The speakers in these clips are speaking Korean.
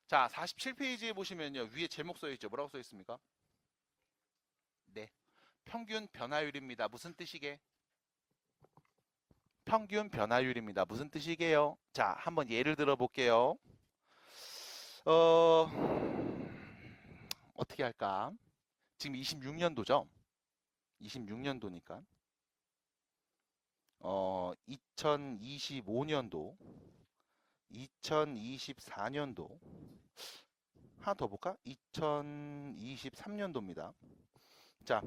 자, 47페이지에 보시면요. 위에 제목 써 있죠. 뭐라고 써 있습니까? 네. 평균 변화율입니다. 무슨 뜻이게? 평균 변화율입니다. 무슨 뜻이게요? 자, 한번 예를 들어 볼게요. 어, 어떻게 할까? 지금 26년도죠? 26년도니까. 2025년도, 2024년도, 하나 더 볼까? 2023년도입니다. 자,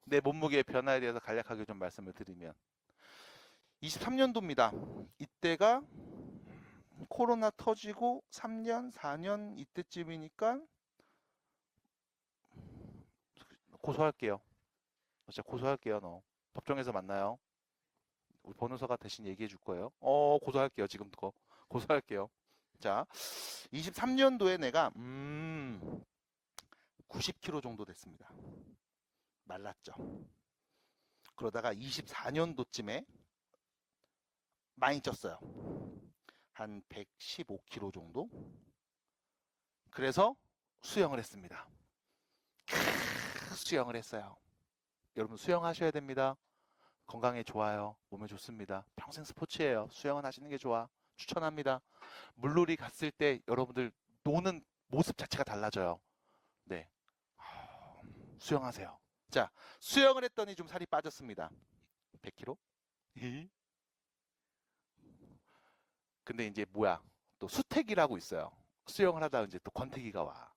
내 몸무게의 변화에 대해서 간략하게 좀 말씀을 드리면 23년도입니다. 이때가 코로나 터지고 3년, 4년 이때쯤이니까 고소할게요. 진짜 고소할게요. 너 법정에서 만나요. 우리 변호사가 대신 얘기해 줄 거예요. 고소할게요. 지금 그거 고소할게요. 자, 23년도에 내가 90kg 정도 됐습니다. 말랐죠. 그러다가 24년도쯤에 많이 쪘어요. 한 115kg 정도? 그래서 수영을 했습니다. 수영을 했어요. 여러분 수영하셔야 됩니다. 건강에 좋아요. 몸에 좋습니다. 평생 스포츠예요. 수영은 하시는 게 좋아. 추천합니다. 물놀이 갔을 때 여러분들 노는 모습 자체가 달라져요. 네. 수영하세요. 자, 수영을 했더니 좀 살이 빠졌습니다. 100kg? 근데 이제 뭐야? 또 수태기라고 있어요. 수영을 하다가 이제 또 권태기가 와.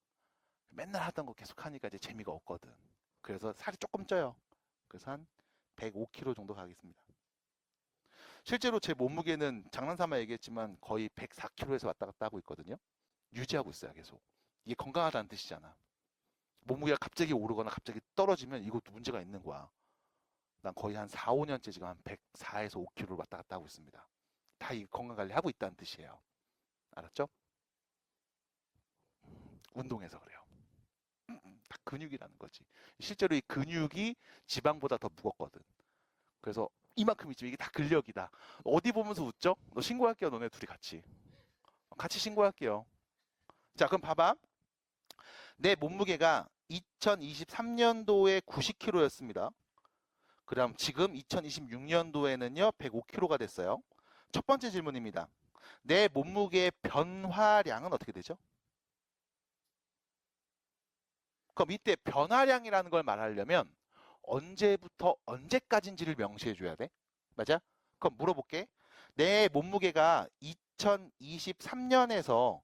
맨날 하던 거 계속 하니까 이제 재미가 없거든. 그래서 살이 조금 쪄요. 그래서 한 105kg 정도 가겠습니다. 실제로 제 몸무게는 장난삼아 얘기했지만 거의 104kg에서 왔다 갔다 하고 있거든요. 유지하고 있어요, 계속. 이게 건강하다는 뜻이잖아. 몸무게가 갑자기 오르거나 갑자기 떨어지면 이것도 문제가 있는 거야. 난 거의 한 4, 5년째 지금 한 104에서 5kg를 왔다 갔다 하고 있습니다. 다 이 건강관리 하고 있다는 뜻이에요. 알았죠? 운동해서 그래요. 다 근육이라는 거지. 실제로 이 근육이 지방보다 더 무겁거든. 그래서 이만큼 있지만 이게 다 근력이다. 어디 보면서 웃죠? 너 신고할게요. 너네 둘이 같이. 같이 신고할게요. 자, 그럼 봐봐. 내 몸무게가 2023년도에 90kg였습니다. 그럼 지금 2026년도에는요, 105kg가 됐어요. 첫 번째 질문입니다. 내 몸무게의 변화량은 어떻게 되죠? 그럼 이때 변화량이라는 걸 말하려면 언제부터 언제까지인지를 명시해 줘야 돼. 맞아? 그럼 물어볼게. 내 몸무게가 2023년에서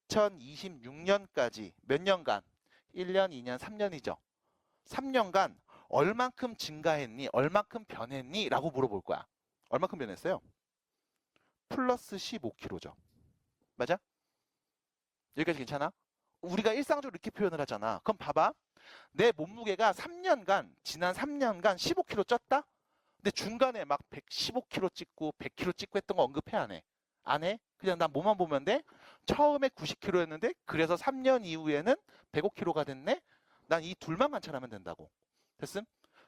2026년까지 몇 년간? 1년, 2년, 3년이죠. 3년간 얼만큼 증가했니? 얼만큼 변했니? 라고 물어볼 거야. 얼만큼 변했어요? 플러스 15kg죠. 맞아? 여기까지 괜찮아? 우리가 일상적으로 이렇게 표현을 하잖아. 그럼 봐봐. 내 몸무게가 3년간, 지난 3년간 15kg 쪘다? 근데 중간에 막 115kg 찍고 100kg 찍고 했던 거 언급해, 안 해? 안 해? 그냥 난 뭐만 보면 돼? 처음에 90kg였는데 그래서 3년 이후에는 105kg가 됐네? 난 이 둘만 관찰하면 된다고. 됐음?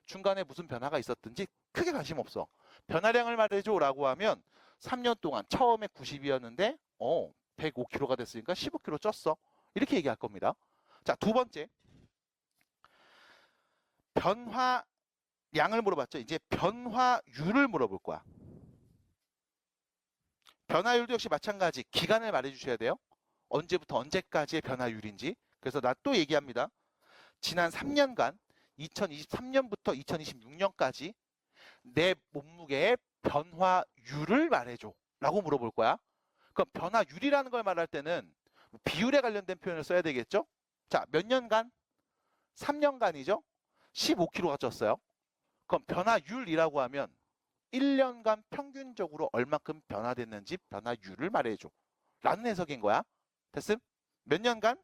중간에 무슨 변화가 있었든지 크게 관심 없어. 변화량을 말해줘 라고 하면 3년 동안 처음에 90이었는데 105kg가 됐으니까 15kg 쪘어. 이렇게 얘기할 겁니다. 자, 두 번째. 변화량을 물어봤죠. 이제 변화율을 물어볼 거야. 변화율도 역시 마찬가지. 기간을 말해주셔야 돼요. 언제부터 언제까지의 변화율인지. 그래서 나 또 얘기합니다. 지난 3년간 2023년부터 2026년까지 내 몸무게의 변화율을 말해줘 라고 물어볼 거야. 그럼 변화율이라는 걸 말할 때는 비율에 관련된 표현을 써야 되겠죠? 자, 몇 년간? 3년간이죠? 15kg가 쪘어요. 그럼 변화율이라고 하면 1년간 평균적으로 얼마큼 변화됐는지 변화율을 말해줘 라는 해석인 거야. 됐음? 몇 년간?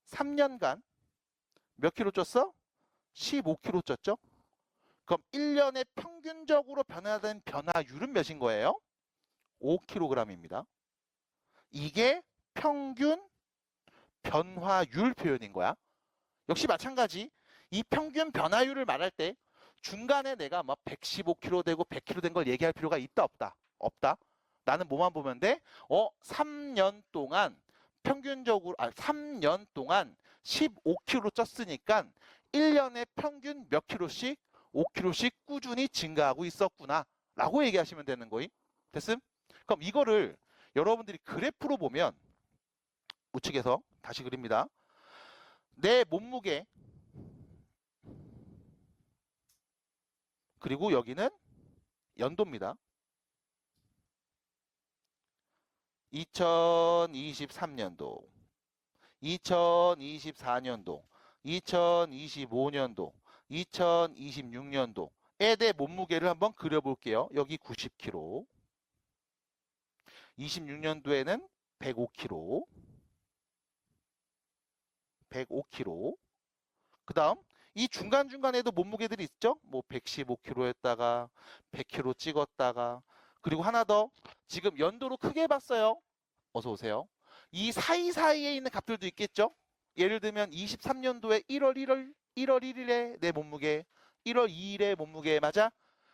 3년간 몇 킬로 쪘어? 15kg 쪘죠? 그럼 1년에 평균적으로 변화된 변화율은 몇인 거예요? 5kg입니다. 이게 평균 변화율 표현인 거야. 역시 마찬가지. 이 평균 변화율을 말할 때 중간에 내가 막 115kg 되고 100kg 된 걸 얘기할 필요가 있다 없다? 없다. 나는 뭐만 보면 돼? 3년 동안 평균적으로 3년 동안 15kg 쪘으니까 1년에 평균 몇 킬로씩? 5kg씩 꾸준히 증가하고 있었구나 라고 얘기하시면 되는 거임. 됐음? 그럼 이거를 여러분들이 그래프로 보면 우측에서 다시 그립니다. 내 몸무게 그리고 여기는 연도입니다. 2023년도, 2024년도, 2025년도, 2026년도에 대해 몸무게를 한번 그려볼게요. 여기 90kg, 26년도에는 105kg, 105kg. 그 다음 이 중간중간에도 몸무게들이 있죠. 뭐 115kg였다가 100kg 찍었다가 그리고 하나 더 지금 연도로 크게 봤어요. 어서 오세요. 이 사이사이에 있는 값들도 있겠죠. 예를 들면 23년도에 1월 1일에 내 몸무게, 1월 2일에 몸무게 맞아?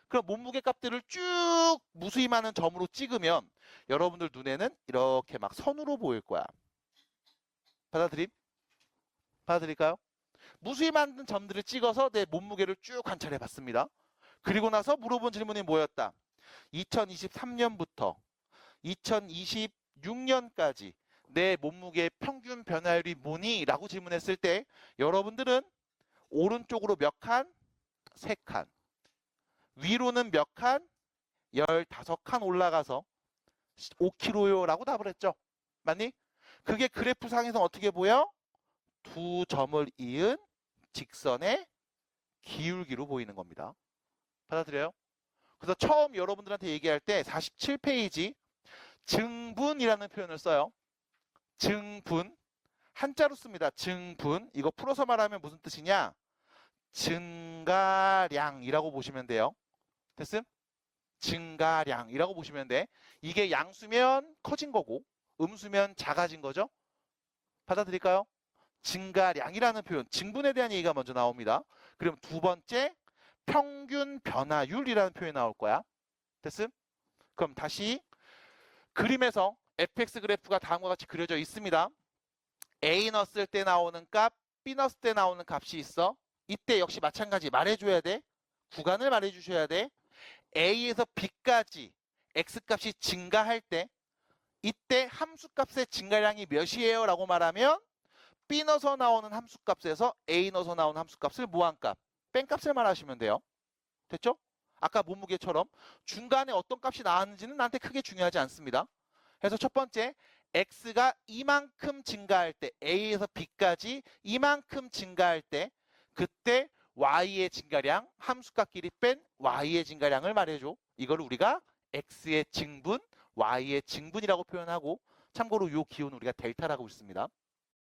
그럼 몸무게 값들을 쭉 무수히 많은 점으로 찍으면 여러분들 눈에는 이렇게 막 선으로 보일 거야. 받아들임? 받아들일까요? 무수히 많은 점들을 찍어서 내 몸무게를 쭉 관찰해 봤습니다. 그리고 나서 물어본 질문이 뭐였다? 2023년부터 2026년까지 내 몸무게 평균 변화율이 뭐니? 라고 질문했을 때 여러분들은 오른쪽으로 몇 칸? 3칸. 위로는 몇 칸? 15칸 올라가서 5kg요 라고 답을 했죠. 맞니? 그게 그래프상에서 어떻게 보여? 두 점을 이은 직선의 기울기로 보이는 겁니다. 받아들여요? 그래서 처음 여러분들한테 얘기할 때 47페이지 증분이라는 표현을 써요. 증분. 한자로 씁니다. 증분. 이거 풀어서 말하면 무슨 뜻이냐? 증가량이라고 보시면 돼요. 됐음? 증가량이라고 보시면 돼. 이게 양수면 커진 거고 음수면 작아진 거죠. 받아들일까요? 증가량이라는 표현, 증분에 대한 얘기가 먼저 나옵니다. 그럼 두 번째 평균 변화율이라는 표현이 나올 거야. 됐음? 그럼 다시 그림에서 fx 그래프가 다음과 같이 그려져 있습니다. A 넣었을 때 나오는 값, B 넣었을 때 나오는 값이 있어. 이때 역시 마찬가지 말해줘야 돼. 구간을 말해주셔야 돼. A에서 B까지 X값이 증가할 때 이때 함수값의 증가량이 몇이에요? 라고 말하면 B 넣어서 나오는 함수값에서 A 넣어서 나오는 함수값을 무한값, 뺀값을 말하시면 돼요. 됐죠? 아까 몸무게처럼 중간에 어떤 값이 나왔는지는 나한테 크게 중요하지 않습니다. 그래서 첫 번째 X가 이만큼 증가할 때 A에서 B까지 이만큼 증가할 때 그때 Y의 증가량, 함수값끼리 뺀 Y의 증가량을 말해줘. 이걸 우리가 X의 증분, Y의 증분이라고 표현하고 참고로 이 기호는 우리가 델타라고 있습니다.